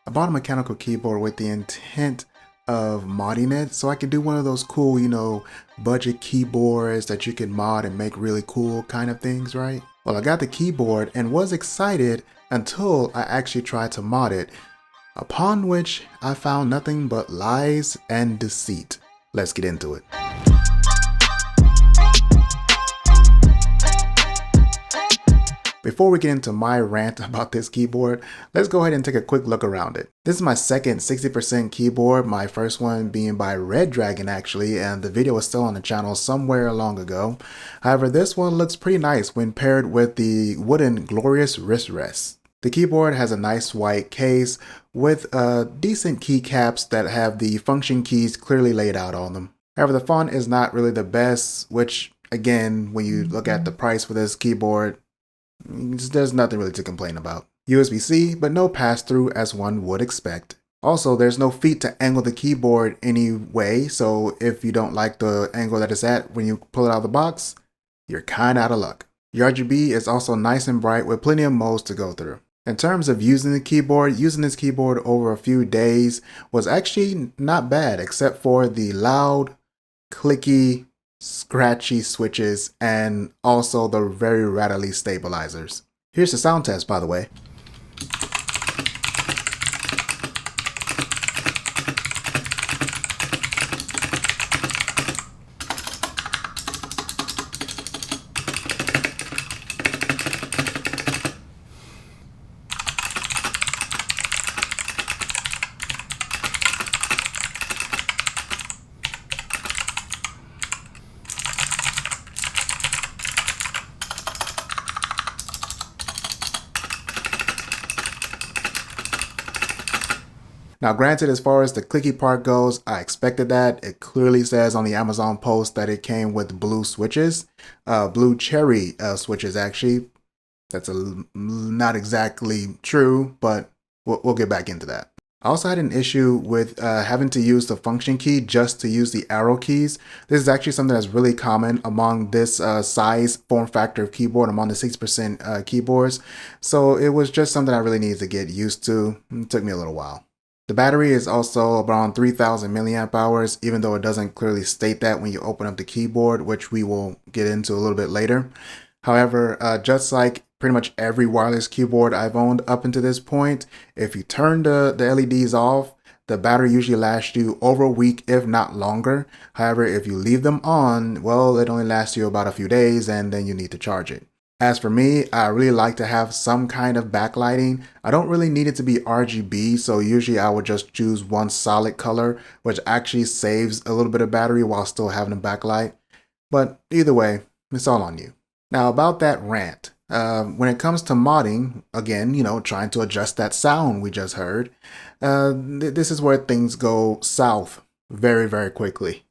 I bought a mechanical keyboard with the intent of modding it so I could do one of those cool, budget keyboards that you can mod and make really cool kind of things, right? Well, I got the keyboard and was excited until I actually tried to mod it, upon which I found nothing but lies and deceit. Let's get into it. Before we get into my rant about this keyboard, let's go ahead and take a quick look around it. This is my second 60% keyboard, my first one being by Red Dragon actually, and the video was still on the channel somewhere long ago. However, this one looks pretty nice when paired with the wooden Glorious wrist rest. The keyboard has a nice white case with decent keycaps that have the function keys clearly laid out on them. However, the font is not really the best, which again, when you look at the price for this keyboard, there's nothing really to complain about. USB-C, but no pass-through as one would expect. Also, there's no feet to angle the keyboard anyway, so if you don't like the angle that it's at when you pull it out of the box, you're kinda out of luck. Your RGB is also nice and bright with plenty of modes to go through. In terms of using this keyboard over a few days was actually not bad, except for the loud, clicky, scratchy switches and also the very rattly stabilizers. Here's the sound test, by the way. Now granted, as far as the clicky part goes, I expected that. It clearly says on the Amazon post that it came with blue switches, blue cherry switches actually. That's not exactly true, but we'll get back into that. I also had an issue with having to use the function key just to use the arrow keys. This is actually something that's really common among this size form factor of keyboard, among the 6% keyboards. So it was just something I really needed to get used to. It took me a little while. The battery is also around 3000 milliamp hours, even though it doesn't clearly state that when you open up the keyboard, which we will get into a little bit later. However, just like pretty much every wireless keyboard I've owned up until this point, if you turn the LEDs off, the battery usually lasts you over a week, if not longer. However, if you leave them on, well, it only lasts you about a few days and then you need to charge it. As for me, I really like to have some kind of backlighting. I don't really need it to be RGB, so usually I would just choose one solid color, which actually saves a little bit of battery while still having a backlight. But either way, it's all on you. Now about that rant. When it comes to modding, again, trying to adjust that sound we just heard, this is where things go south very, very quickly.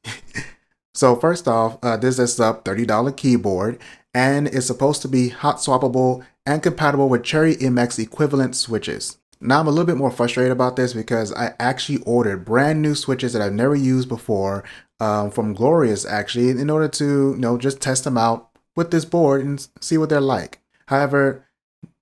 So first off, this is a $30 keyboard, and it's supposed to be hot swappable and compatible with Cherry MX equivalent switches. Now I'm a little bit more frustrated about this because I actually ordered brand new switches that I've never used before from Glorious actually, in order to just test them out with this board and see what they're like. However,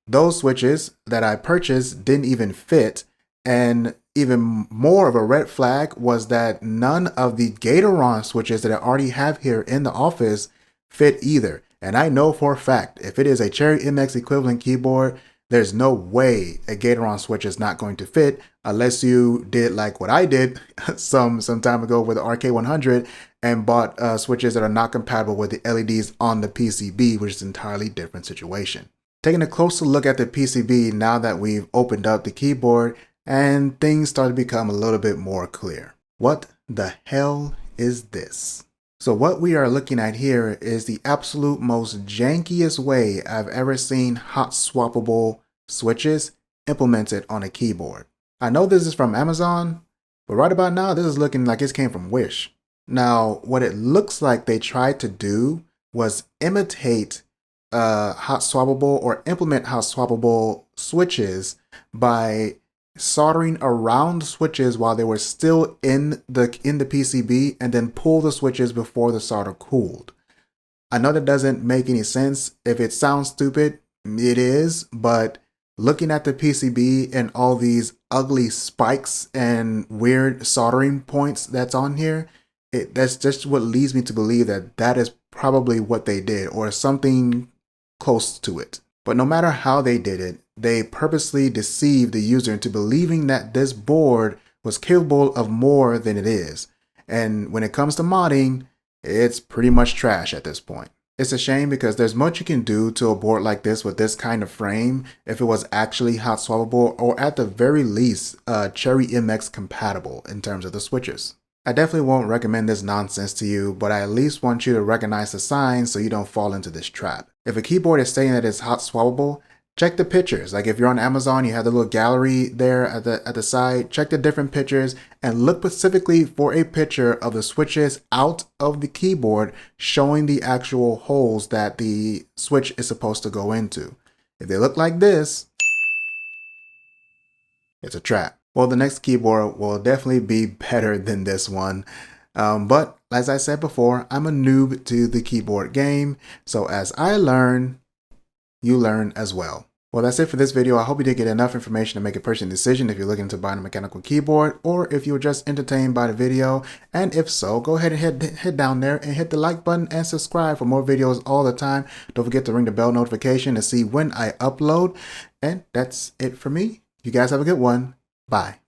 those switches that I purchased didn't even fit, and even more of a red flag was that none of the Gatoron switches that I already have here in the office fit either. And I know for a fact, if it is a Cherry MX equivalent keyboard, there's no way a Gatoron switch is not going to fit unless you did like what I did some time ago with the RK100 and bought switches that are not compatible with the LEDs on the PCB, which is an entirely different situation. Taking a closer look at the PCB now that we've opened up the keyboard, and things start to become a little bit more clear. What the hell is this? So what we are looking at here is the absolute most jankiest way I've ever seen hot swappable switches implemented on a keyboard. I know this is from Amazon, but right about now this is looking like it came from Wish. Now what it looks like they tried to do was imitate hot swappable or implement hot swappable switches by soldering around the switches while they were still in the PCB and then pull the switches before the solder cooled. I know that doesn't make any sense. If it sounds stupid, it is, but looking at the PCB and all these ugly spikes and weird soldering points that's on here, that's just what leads me to believe that that is probably what they did or something close to it. But no matter how they did it, they purposely deceived the user into believing that this board was capable of more than it is. And when it comes to modding, it's pretty much trash at this point. It's a shame because there's much you can do to a board like this with this kind of frame if it was actually hot swappable or at the very least Cherry MX compatible in terms of the switches. I definitely won't recommend this nonsense to you, but I at least want you to recognize the signs so you don't fall into this trap. If a keyboard is saying that it's hot swappable, check the pictures. Like if you're on Amazon, you have the little gallery there at the side, check the different pictures and look specifically for a picture of the switches out of the keyboard showing the actual holes that the switch is supposed to go into. If they look like this, it's a trap. Well, the next keyboard will definitely be better than this one. But as I said before, I'm a noob to the keyboard game. So as I learn, you learn as well. Well, that's it for this video. I hope you did get enough information to make a purchasing decision if you're looking to buy a mechanical keyboard or if you were just entertained by the video. And if so, go ahead and head down there and hit the like button and subscribe for more videos all the time. Don't forget to ring the bell notification to see when I upload. And that's it for me. You guys have a good one. Bye.